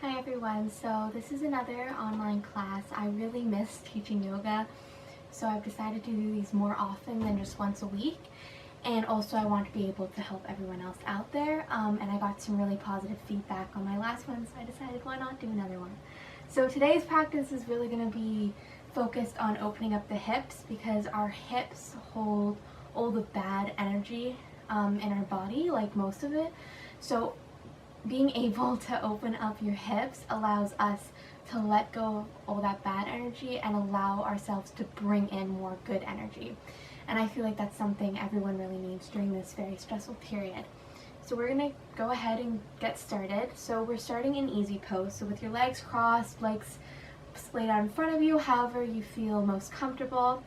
Hi everyone, so this is another online class. I really miss teaching yoga, so I've decided to do these more often than just once a week. And also I want to be able to help everyone else out there, and I got some really positive feedback on my last one, so I decided why not do another one. So today's practice is really going to be focused on opening up the hips, because our hips hold all the bad energy in our body, like most of it. So being able to open up your hips allows us to let go of all that bad energy and allow ourselves to bring in more good energy. And I feel like that's something everyone really needs during this very stressful period. So we're gonna go ahead and get started. So we're starting in easy pose. So with your legs crossed, legs splayed out in front of you, however you feel most comfortable.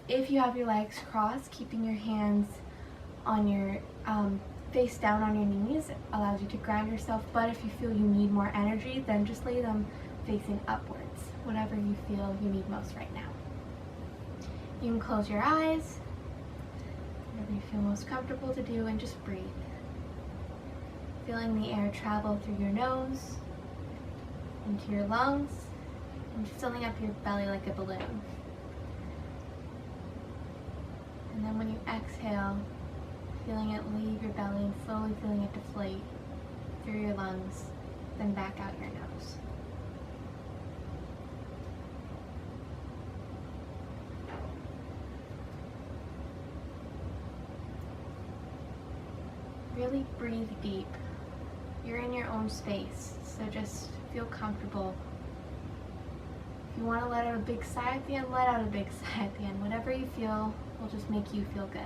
If you have your legs crossed, keeping your hands on your face down on your knees allows you to ground yourself, but if you feel you need more energy, then just lay them facing upwards, whatever you feel you need most right now. You can close your eyes, whatever you feel most comfortable to do, and just breathe. Feeling the air travel through your nose, into your lungs, and filling up your belly like a balloon. And then when you exhale, feeling it leave your belly and slowly feeling it deflate through your lungs, then back out your nose. Really breathe deep. You're in your own space, so just feel comfortable. If you want to let out a big sigh at the end, let out a big sigh at the end. Whatever you feel will just make you feel good.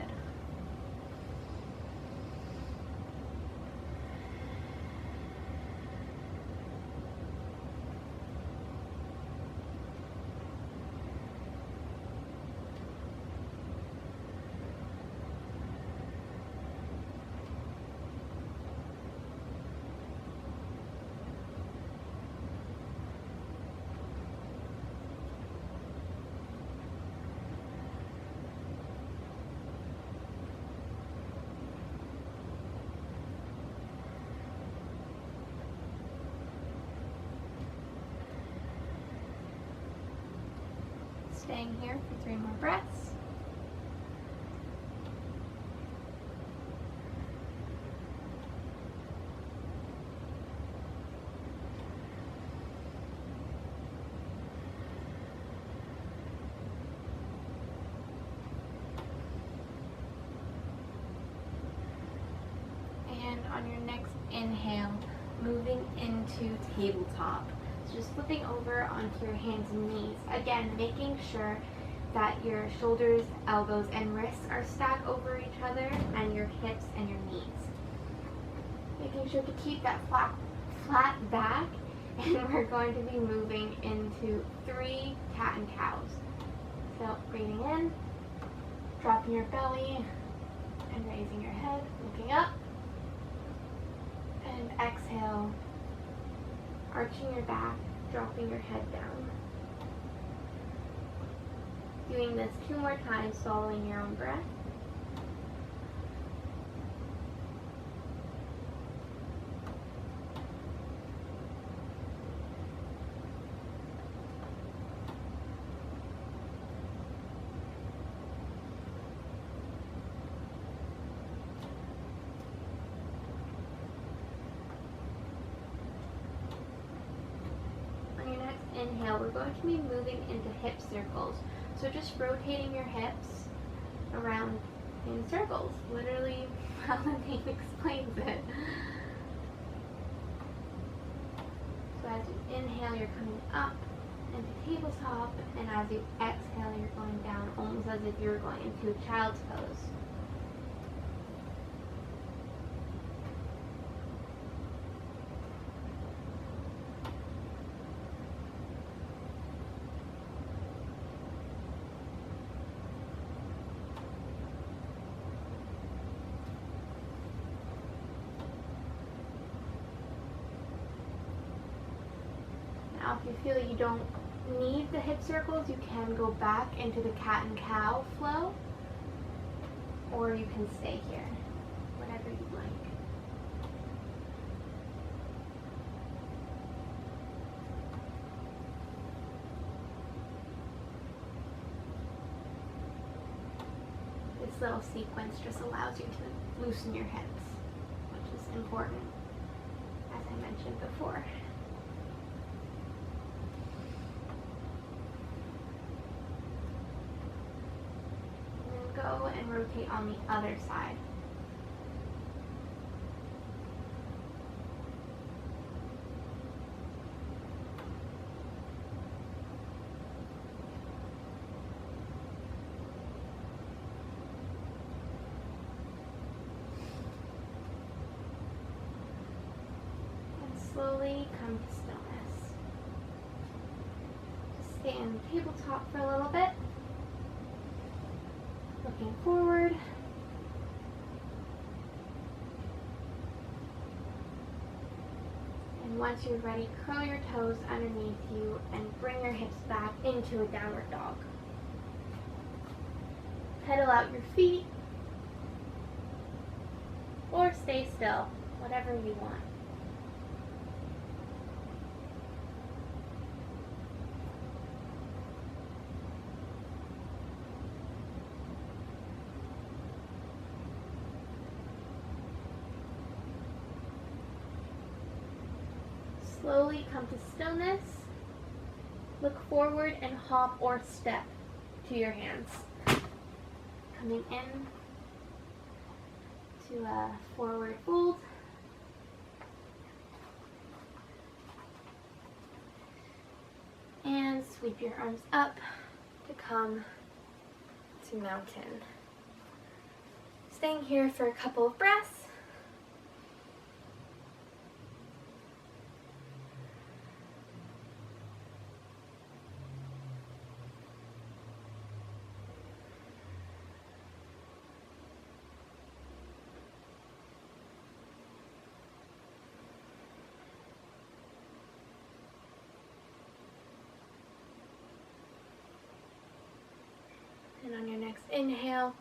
Staying here for 3 more breaths. And on your next inhale, moving into tabletop. Just flipping over onto your hands and knees. Again, making sure that your shoulders, elbows, and wrists are stacked over each other, and your hips and your knees. Making sure to keep that flat back, and we're going to be moving into 3 cat and cows. So breathing in, dropping your belly, and raising your head, looking up, and exhale, arching your back, dropping your head down. Doing this 2 more times, following your own breath. Inhale, we're going to be moving into hip circles. So just rotating your hips around in circles, literally how the name explains it. So as you inhale, you're coming up into tabletop, and as you exhale, you're going down, almost as if you're going into child's pose. Now, if you feel you don't need the hip circles, you can go back into the cat and cow flow, or you can stay here, whatever you'd like. this little sequence just allows you to loosen your hips, which is important, as I mentioned before. And then go and rotate on the other side. Slowly come to stillness. Just stay on the tabletop for a little bit, looking forward. And once you're ready, curl your toes underneath you and bring your hips back into a downward dog. Pedal out your feet or stay still, whatever you want. Slowly come to stillness. Look forward and hop or step to your hands. Coming in to a forward fold. And sweep your arms up to come to mountain. Staying here for a couple of breaths. And on your next inhale,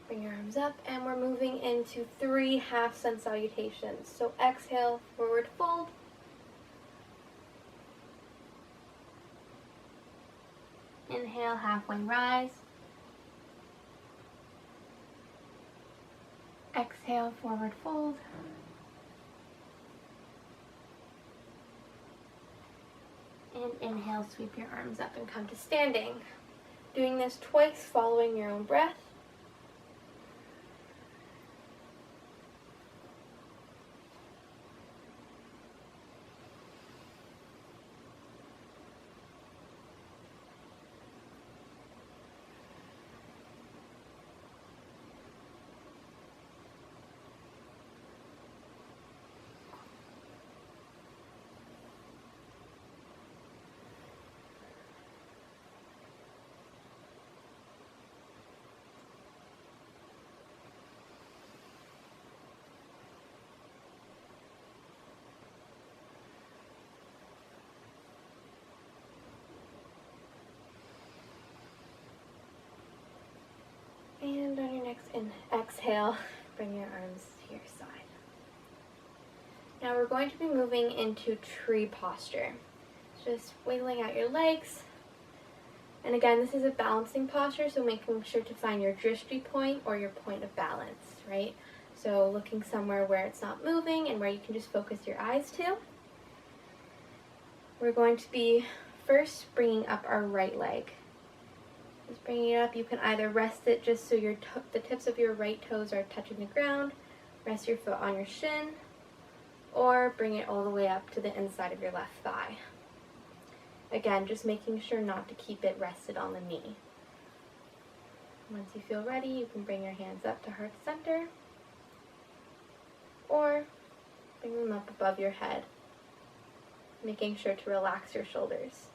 bring your arms up, and we're moving into 3 half sun salutations. So exhale, forward fold. Inhale, halfway rise. Exhale, forward fold. And inhale, sweep your arms up and come to standing. Doing this twice, following your own breath. And on your next exhale, bring your arms to your side. Now we're going to be moving into tree posture. Just wiggling out your legs. And again, this is a balancing posture, so making sure to find your drishti point or your point of balance, right? So looking somewhere where it's not moving and where you can just focus your eyes to. We're going to be first bringing up our right leg. Just bringing it up, you can either rest it just so the tips of your right toes are touching the ground, rest your foot on your shin, or bring it all the way up to the inside of your left thigh. Again, just making sure not to keep it rested on the knee. Once you feel ready, you can bring your hands up to heart center, or bring them up above your head, making sure to relax your shoulders.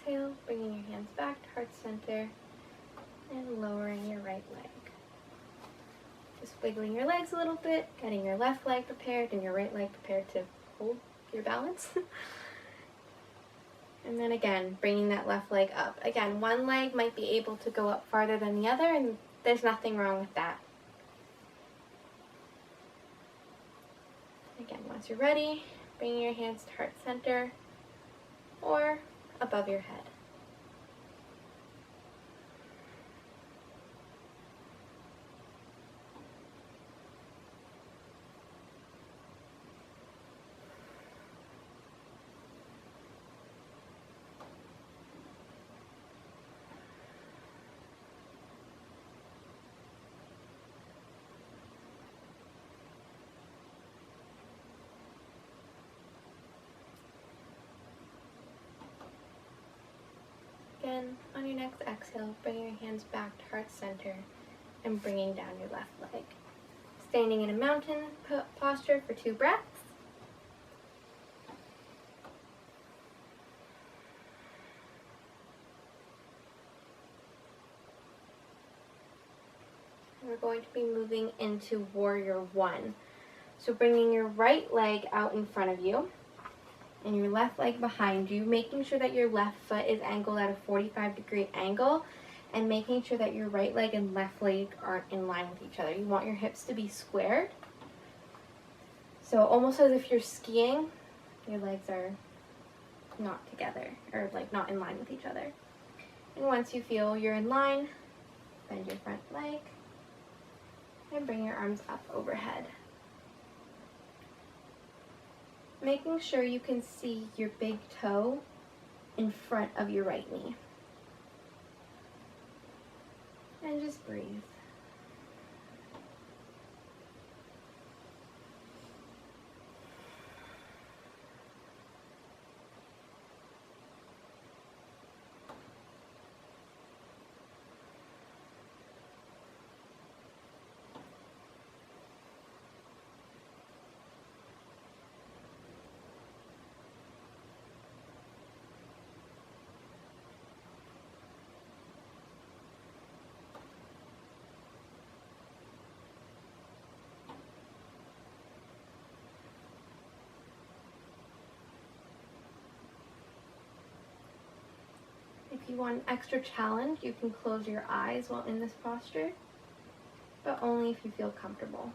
exhale, bringing your hands back to heart center and lowering your right leg. Just wiggling your legs a little bit, getting your left leg prepared and your right leg prepared to hold your balance. And then again, bringing that left leg up. Again, one leg might be able to go up farther than the other, and there's nothing wrong with that. Again, once you're ready, bringing your hands to heart center or above your head. Again, on your next exhale, bringing your hands back to heart center and bringing down your left leg. Standing in a mountain posture for 2 breaths. And we're going to be moving into Warrior 1. So bringing your right leg out in front of you and your left leg behind you, making sure that your left foot is angled at a 45-degree angle and making sure that your right leg and left leg aren't in line with each other. You want your hips to be squared. So almost as if you're skiing, your legs are not together or like not in line with each other. And once you feel you're in line, bend your front leg and bring your arms up overhead. Making sure you can see your big toe in front of your right knee. And just breathe. If you want an extra challenge, you can close your eyes while in this posture, but only if you feel comfortable.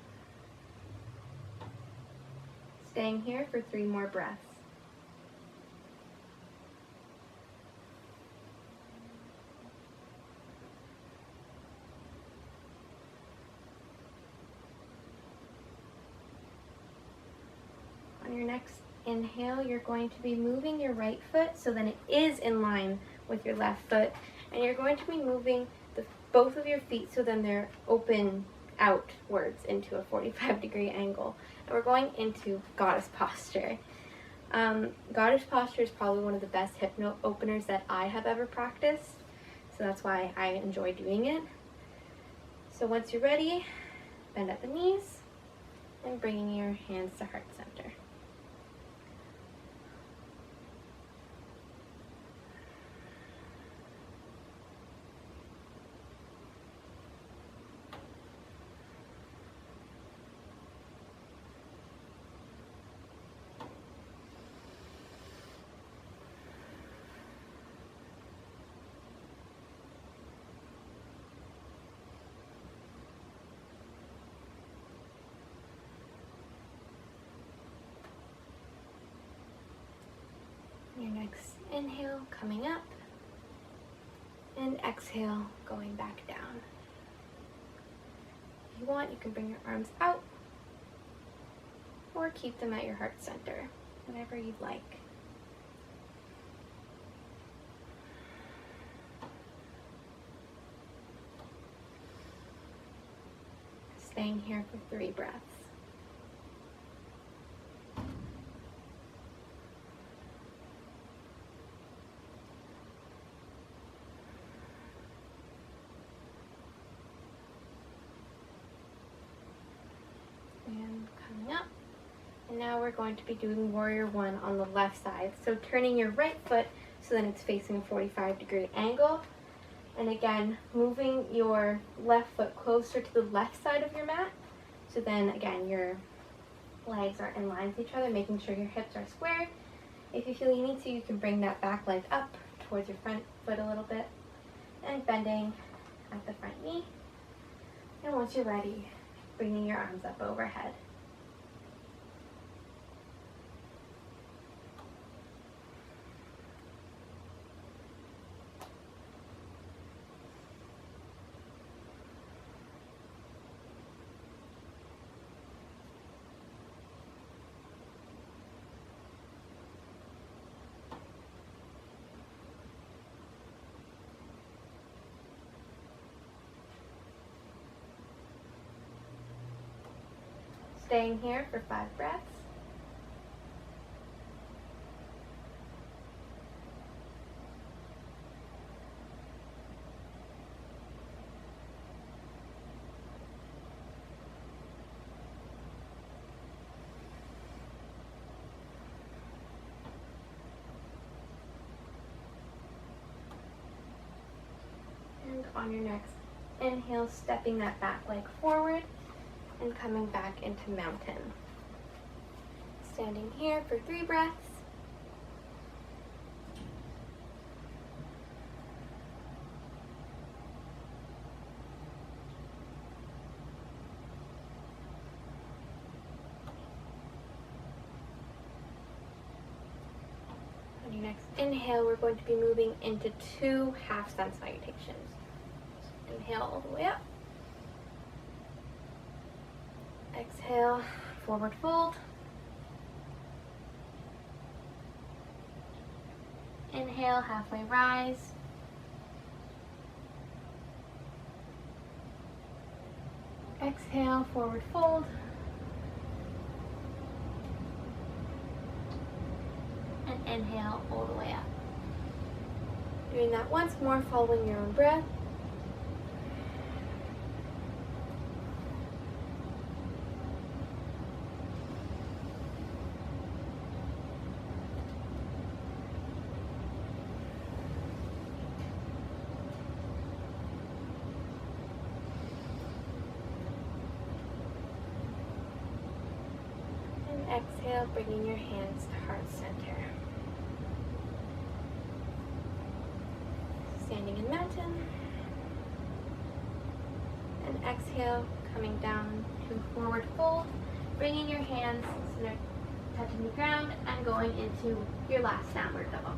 Staying here for 3 more breaths. On your next inhale, you're going to be moving your right foot so then it is in line with your left foot, and you're going to be moving both of your feet so then they're open outwards into a 45-degree angle. And we're going into goddess posture. Goddess posture is probably one of the best hip openers that I have ever practiced, so that's why I enjoy doing it. So once you're ready, bend at the knees and bringing your hands to heart center. Your next inhale coming up and exhale going back down. If you want, you can bring your arms out or keep them at your heart center, whatever you'd like. Staying here for 3 breaths. And coming up. And now we're going to be doing Warrior 1 on the left side. So turning your right foot so then it's facing a 45-degree angle. And again, moving your left foot closer to the left side of your mat. So then again, your legs are in line with each other, making sure your hips are square. If you feel you need to, you can bring that back leg up towards your front foot a little bit and bending at the front knee. And once you're ready, bringing your arms up overhead. Staying here for 5 breaths. And on your next inhale, stepping that back leg forward and coming back into mountain. Standing here for 3 breaths. On your next inhale, we're going to be moving into 2 half-sun salutations. Inhale all the way up. Exhale, forward fold. Inhale, halfway rise. Exhale, forward fold. And inhale all the way up. Doing that once more, following your own breath. Exhale, bringing your hands to heart center. Standing in mountain. And exhale, coming down to forward fold, bringing your hands so they're touching the ground and going into your last downward dog.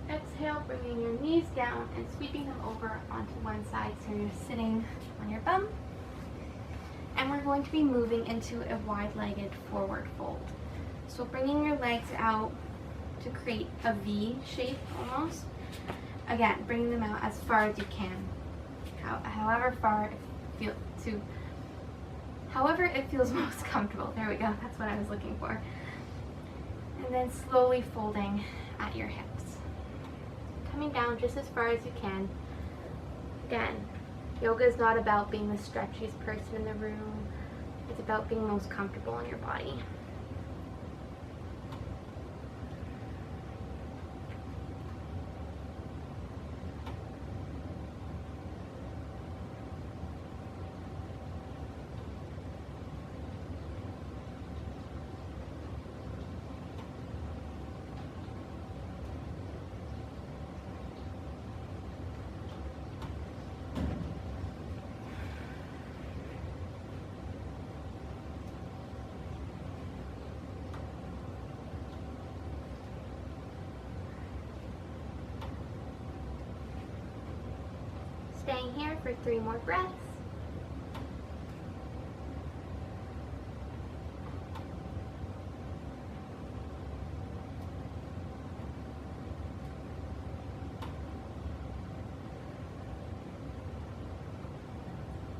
Exhale, bringing your knees down and sweeping them over onto one side so you're sitting on your bum. And we're going to be moving into a wide-legged forward fold. So bringing your legs out to create a V shape almost. Again, bringing them out as far as you can. However it feels most comfortable. There we go, that's what I was looking for. And then slowly folding at your hips. Coming down just as far as you can. Again, yoga is not about being the stretchiest person in the room. It's about being most comfortable in your body. Staying here for 3 more breaths.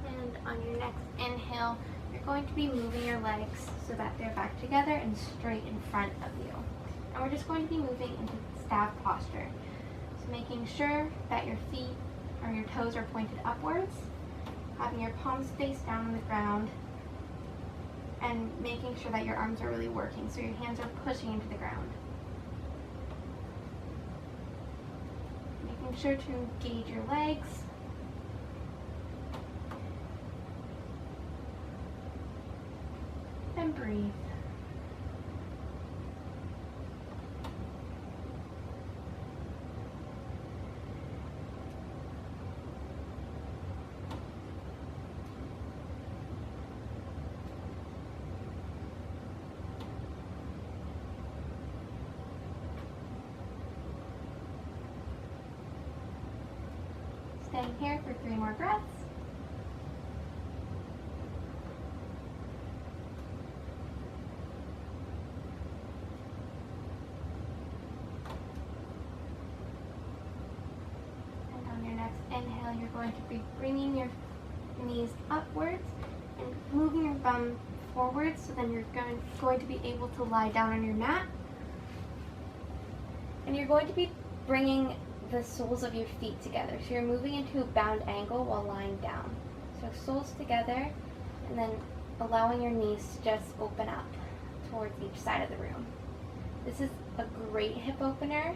And on your next inhale, you're going to be moving your legs so that they're back together and straight in front of you. And we're just going to be moving into staff posture. So making sure that your feet or your toes are pointed upwards, having your palms face down on the ground, and making sure that your arms are really working, so your hands are pushing into the ground. Making sure to engage your legs. And breathe. Staying here for 3 more breaths. And on your next inhale, you're going to be bringing your knees upwards and moving your bum forward, so then you're going to be able to lie down on your mat. And you're going to be bringing the soles of your feet together. So you're moving into a bound angle while lying down. So soles together, and then allowing your knees to just open up towards each side of the room. This is a great hip opener.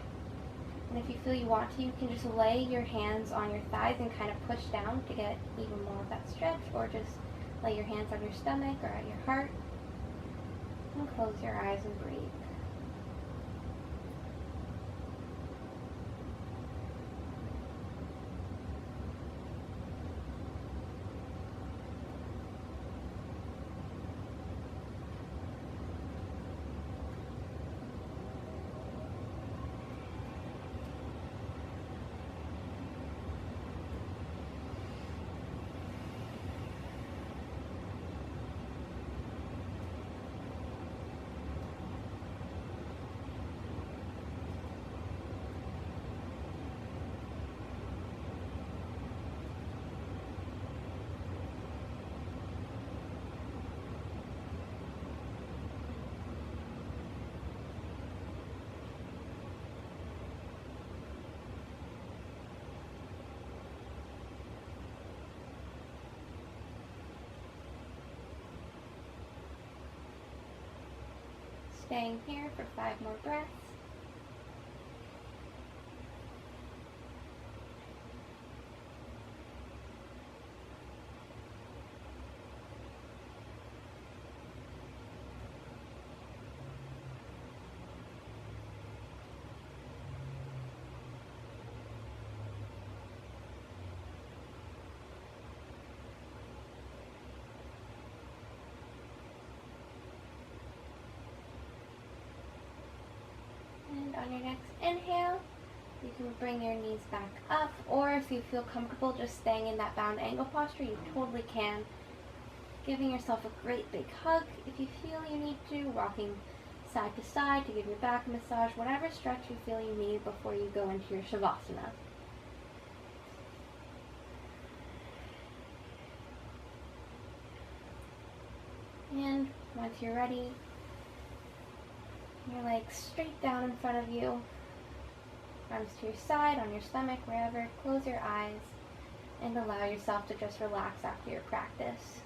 And if you feel you want to, you can just lay your hands on your thighs and kind of push down to get even more of that stretch, or just lay your hands on your stomach or at your heart. And close your eyes and breathe. Staying here for 5 more breaths. And on your next inhale, you can bring your knees back up, or if you feel comfortable just staying in that bound angle posture, you totally can. Giving yourself a great big hug if you feel you need to, rocking side to side to give your back a massage, whatever stretch you feel you need before you go into your Shavasana. And once you're ready, your legs straight down in front of you, arms to your side, on your stomach, wherever. Close your eyes and allow yourself to just relax after your practice.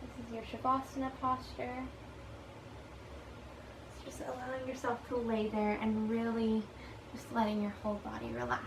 This is your Shavasana posture. It's just allowing yourself to lay there and really just letting your whole body relax.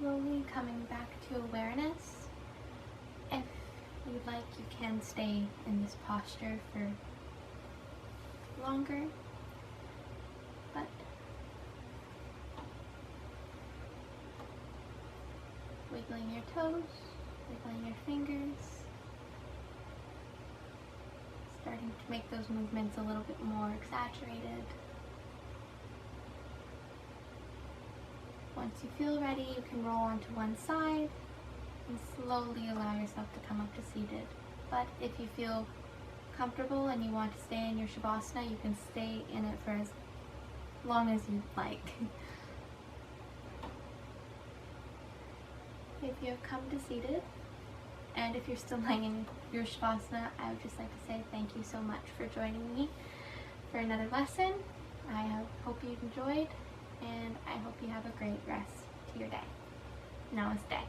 slowly coming back to awareness. If you'd like, you can stay in this posture for longer, but wiggling your toes, wiggling your fingers, starting to make those movements a little bit more exaggerated. Once you feel ready, you can roll onto one side and slowly allow yourself to come up to seated. But if you feel comfortable and you want to stay in your Shavasana, you can stay in it for as long as you'd like. If you have come to seated, and if you're still lying in your Shavasana, I would just like to say thank you so much for joining me for another lesson. I hope you enjoyed, and I hope you have a great rest to your day. Namaste.